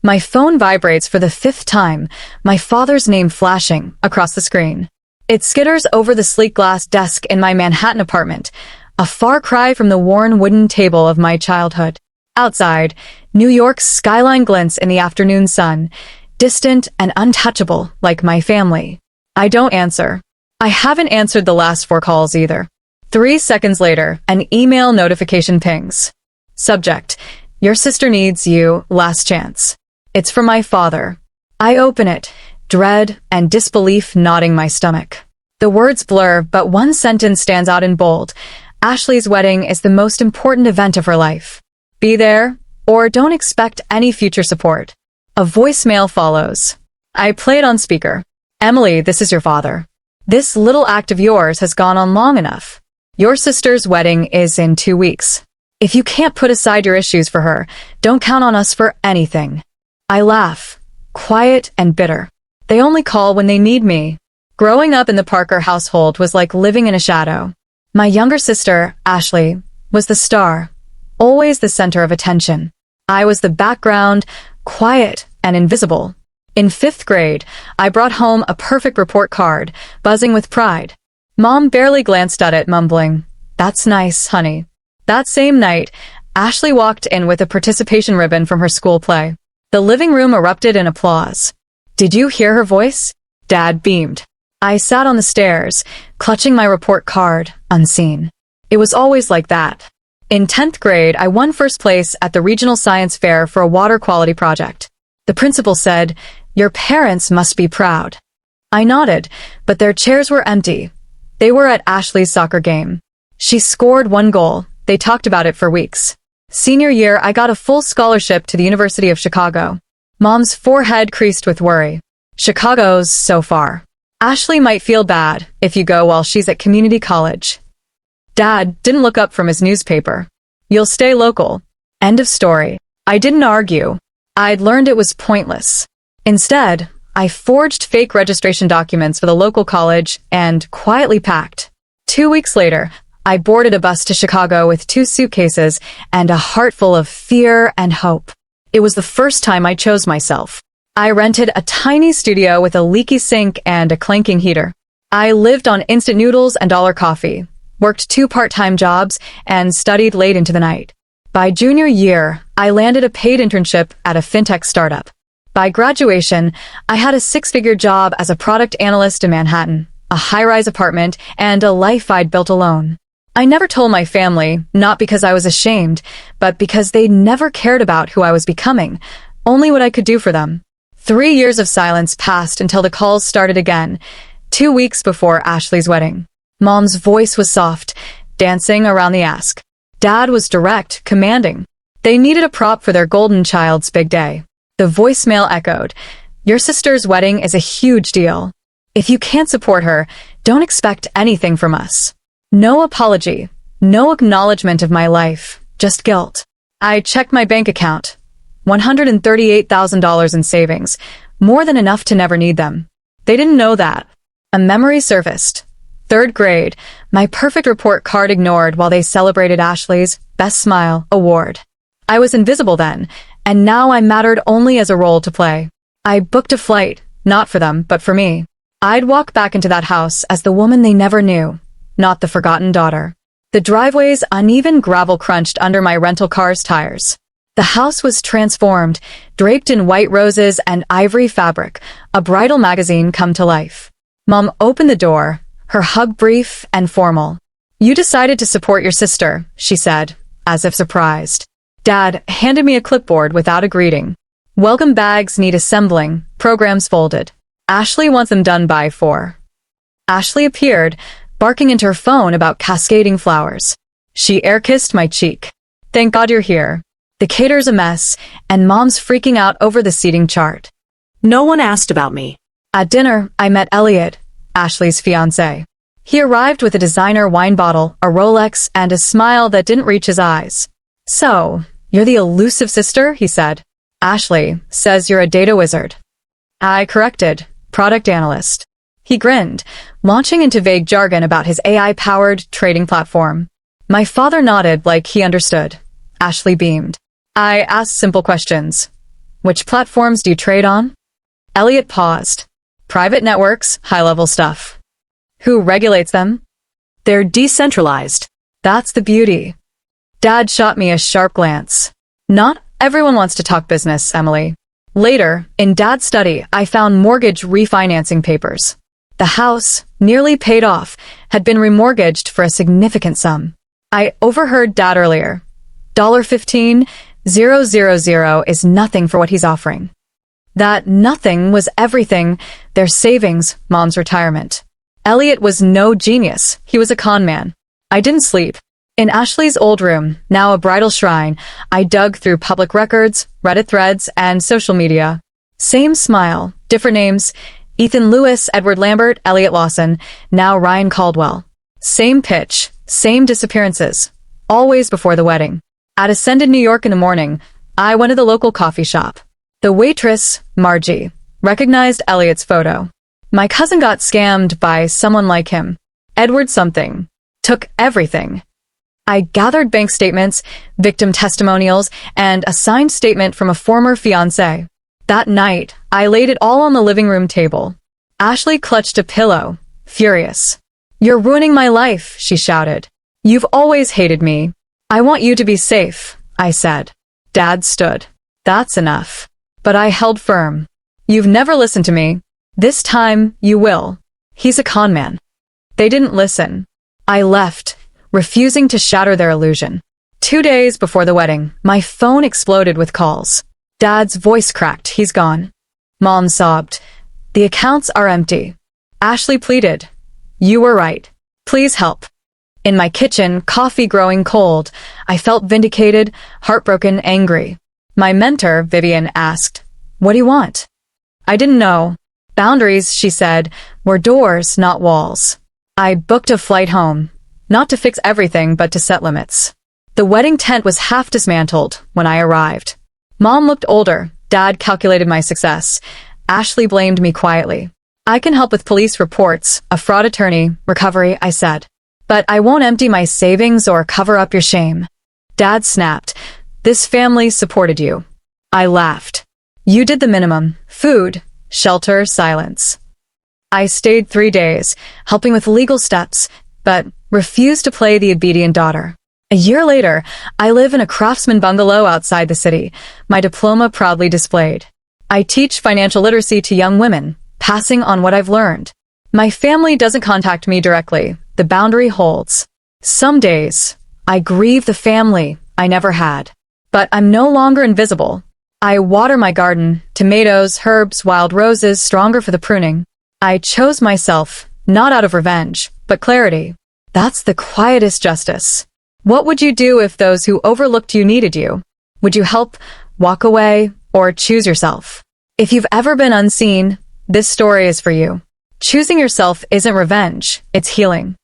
My phone vibrates for the 5th time, my father's name flashing across the screen. It skitters over the sleek glass desk in my Manhattan apartment, a far cry from the worn wooden table of my childhood. Outside, New York's skyline glints in the afternoon sun, distant and untouchable like my family. I don't answer. I haven't answered the last 4 calls either. 3 seconds later, an email notification pings. Subject: Your sister needs you, last chance. It's from my father. I open it, dread and disbelief knotting my stomach. The words blur, but one sentence stands out in bold. Ashley's wedding is the most important event of her life. Be there, or don't expect any future support. A voicemail follows. I play it on speaker. Emily, this is your father. This little act of yours has gone on long enough. Your sister's wedding is in 2 weeks. If you can't put aside your issues for her, don't count on us for anything. I laugh, quiet and bitter. They only call when they need me. Growing up in the Parker household was like living in a shadow. My younger sister, Ashley, was the star, always the center of attention. I was the background, quiet and invisible. In 5th grade, I brought home a perfect report card, buzzing with pride. Mom barely glanced at it, mumbling, "That's nice, honey." That same night, Ashley walked in with a participation ribbon from her school play. The living room erupted in applause. Did you hear her voice? Dad beamed. I sat on the stairs, clutching my report card, unseen. It was always like that. In 10th grade, I won 1st place at the regional science fair for a water quality project. The principal said, "Your parents must be proud." I nodded, but their chairs were empty. They were at Ashley's soccer game. She scored 1 goal. They talked about it for weeks. Senior year, I got a full scholarship to the University of Chicago. Mom's forehead creased with worry. Chicago's so far. Ashley might feel bad if you go while she's at community college. Dad didn't look up from his newspaper. You'll stay local. End of story. I didn't argue. I'd learned it was pointless. Instead, I forged fake registration documents for the local college and quietly packed. 2 weeks later, I boarded a bus to Chicago with 2 suitcases and a heart full of fear and hope. It was the first time I chose myself. I rented a tiny studio with a leaky sink and a clanking heater. I lived on instant noodles and dollar coffee, worked 2 part-time jobs, and studied late into the night. By junior year, I landed a paid internship at a fintech startup. By graduation, I had a 6-figure job as a product analyst in Manhattan, a high-rise apartment, and a life I'd built alone. I never told my family, not because I was ashamed, but because they never cared about who I was becoming, only what I could do for them. 3 years of silence passed until the calls started again, 2 weeks before Ashley's wedding. Mom's voice was soft, dancing around the ask. Dad was direct, commanding. They needed a prop for their golden child's big day. The voicemail echoed, "Your sister's wedding is a huge deal. If you can't support her, don't expect anything from us." No apology, no acknowledgement of my life, just guilt. I checked my bank account. $138,000 in savings, more than enough to never need them. They didn't know that. A memory surfaced. 3rd grade, my perfect report card ignored while they celebrated Ashley's Best Smile award. I was invisible then, and now I mattered only as a role to play. I booked a flight, not for them, but for me. I'd walk back into that house as the woman they never knew, not the forgotten daughter. The driveway's uneven gravel crunched under my rental car's tires. The house was transformed, draped in white roses and ivory fabric, a bridal magazine come to life. Mom opened the door, her hug brief and formal. "You decided to support your sister," she said, as if surprised. Dad handed me a clipboard without a greeting. "Welcome bags need assembling, programs folded. Ashley wants them done by 4." Ashley appeared, barking into her phone about cascading flowers. She air-kissed my cheek. "Thank God you're here. The cater's a mess, and Mom's freaking out over the seating chart." No one asked about me. At dinner, I met Elliot, Ashley's fiancé. He arrived with a designer wine bottle, a Rolex, and a smile that didn't reach his eyes. "So, you're the elusive sister," he said. "Ashley says you're a data wizard." I corrected, product analyst. He grinned, launching into vague jargon about his AI-powered trading platform. My father nodded like he understood. Ashley beamed. I asked simple questions. Which platforms do you trade on? Elliot paused. Private networks, high-level stuff. Who regulates them? They're decentralized. That's the beauty. Dad shot me a sharp glance. Not everyone wants to talk business, Emily. Later, in Dad's study, I found mortgage refinancing papers. The house, nearly paid off, had been remortgaged for a significant sum. I overheard Dad earlier. $15,000 is nothing for what he's offering. That nothing was everything, their savings, Mom's retirement. Elliot was no genius. He was a con man. I didn't sleep. In Ashley's old room, now a bridal shrine, I dug through public records, Reddit threads, and social media. Same smile, different names. Ethan Lewis, Edward Lambert, Elliot Lawson, now Ryan Caldwell. Same pitch, same disappearances. Always before the wedding. At Ascended, New York in the morning, I went to the local coffee shop. The waitress, Margie, recognized Elliot's photo. My cousin got scammed by someone like him. Edward something. Took everything. I gathered bank statements, victim testimonials, and a signed statement from a former fiancé. That night, I laid it all on the living room table. Ashley clutched a pillow, furious. "You're ruining my life," she shouted. "You've always hated me. I want you to be safe," I said. Dad stood. "That's enough." But I held firm. "You've never listened to me. This time, you will. He's a con man." They didn't listen. I left, refusing to shatter their illusion. 2 days before the wedding, my phone exploded with calls. Dad's voice cracked. "He's gone." Mom sobbed. "The accounts are empty." Ashley pleaded. "You were right. Please help." In my kitchen, coffee growing cold, I felt vindicated, heartbroken, angry. My mentor, Vivian, asked, "What do you want?" I didn't know. Boundaries, she said, were doors, not walls. I booked a flight home, not to fix everything, but to set limits. The wedding tent was half dismantled when I arrived. Mom looked older. Dad calculated my success. Ashley blamed me quietly. "I can help with police reports, a fraud attorney, recovery," I said. "But I won't empty my savings or cover up your shame." Dad snapped. "This family supported you." I laughed. "You did the minimum. Food, shelter, silence." I stayed 3 days, helping with legal steps, but refused to play the obedient daughter. A year later, I live in a craftsman bungalow outside the city, my diploma proudly displayed. I teach financial literacy to young women, passing on what I've learned. My family doesn't contact me directly. The boundary holds. Some days, I grieve the family I never had. But I'm no longer invisible. I water my garden, tomatoes, herbs, wild roses, stronger for the pruning. I chose myself, not out of revenge, but clarity. That's the quietest justice. What would you do if those who overlooked you needed you? Would you help, walk away, or choose yourself? If you've ever been unseen, this story is for you. Choosing yourself isn't revenge, it's healing.